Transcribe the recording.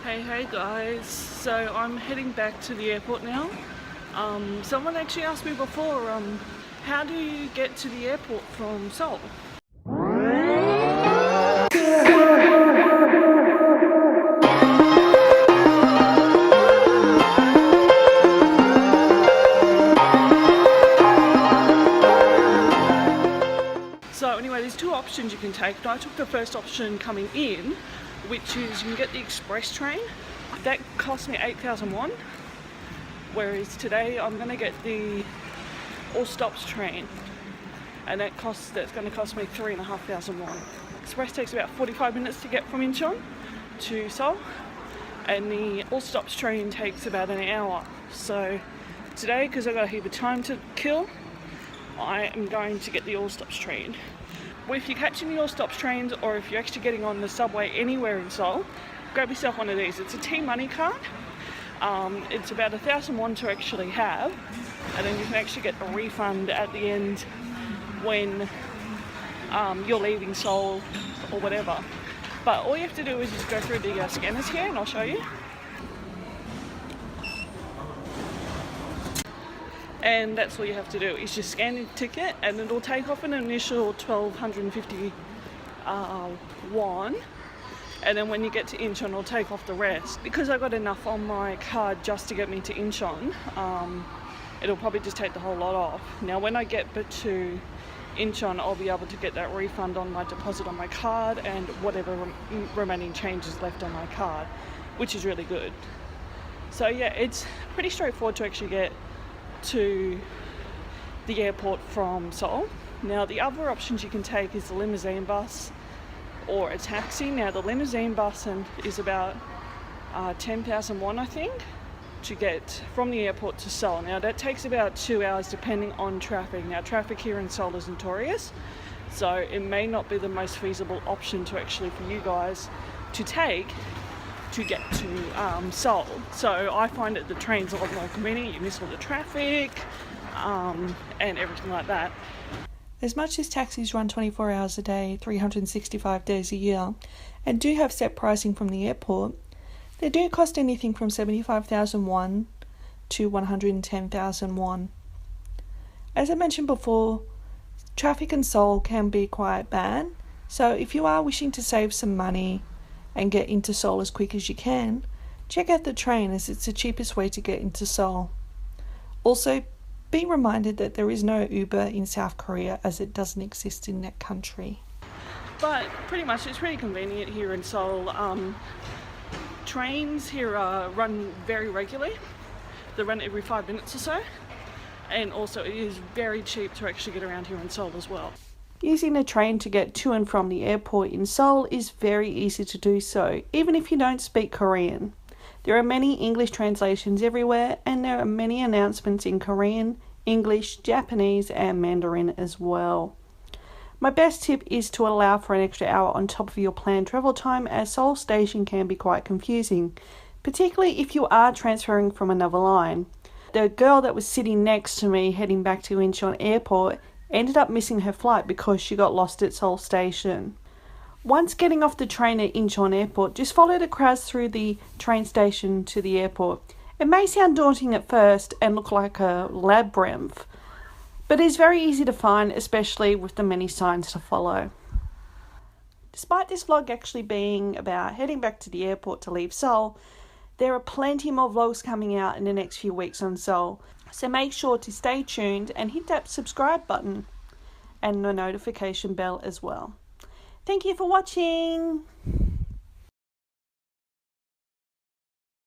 Hey guys, so I'm heading back to the airport now. Someone actually asked me before, how do you get to the airport from Seoul? So anyway, there's two options you can take. I took the first option coming in, which is you can get the express train. That cost me 8,000 won, whereas today I'm going to get the all stops train, and that's going to cost me 3,500 won. Express takes about 45 minutes to get from Incheon to Seoul, and the all stops train takes about an hour. So today, because I've got a heap of time to kill, I am going to get the all stops train. Well, if you're catching the all stops trains, or if you're actually getting on the subway anywhere in Seoul, grab yourself one of these. It's a T-money card. It's about 1,000 won to actually have, and then you can actually get a refund at the end when you're leaving Seoul or whatever. But all you have to do is just go through the scanners here, and I'll show you. And that's all you have to do, is just scan the ticket, and it'll take off an initial 1,250 won, and then when you get to Incheon it'll take off the rest. Because I got enough on my card just to get me to Incheon, it'll probably just take the whole lot off. Now when I get to Incheon, I'll be able to get that refund on my deposit on my card and whatever remaining change is left on my card, which is really good. So yeah, it's pretty straightforward to actually get to the airport from Seoul. Now the other options you can take is the limousine bus or a taxi. Now the limousine bus is about 10,000 won, I think, to get from the airport to Seoul. Now that takes about 2 hours depending on traffic. Now traffic here in Seoul is notorious, so it may not be the most feasible option to actually for you guys to take to get to Seoul. So I find that the train's a lot more convenient. You miss all the traffic and everything like that. As much as taxis run 24 hours a day, 365 days a year, and do have set pricing from the airport, they do cost anything from 75,000 won to 110,000 won. As I mentioned before, traffic in Seoul can be quite bad, so if you are wishing to save some money and get into Seoul as quick as you can, check out the train, as it's the cheapest way to get into Seoul. Also, be reminded that there is no Uber in South Korea, as it doesn't exist in that country. But pretty much it's pretty convenient here in Seoul. Trains here run very regularly. They run every 5 minutes or so, and also it is very cheap to actually get around here in Seoul as well. Using a train to get to and from the airport in Seoul is very easy to do so, even if you don't speak Korean. There are many English translations everywhere, and there are many announcements in Korean, English, Japanese, and Mandarin as well. My best tip is to allow for an extra hour on top of your planned travel time, as Seoul Station can be quite confusing, particularly if you are transferring from another line. The girl that was sitting next to me heading back to Incheon Airport ended up missing her flight because she got lost at Seoul Station. Once getting off the train at Incheon Airport, just follow the crowds through the train station to the airport. It may sound daunting at first and look like a labyrinth, but it is very easy to find, especially with the many signs to follow. Despite this vlog actually being about heading back to the airport to leave Seoul, there are plenty more vlogs coming out in the next few weeks on Seoul. So make sure to stay tuned and hit that subscribe button and the notification bell as well. Thank you for watching.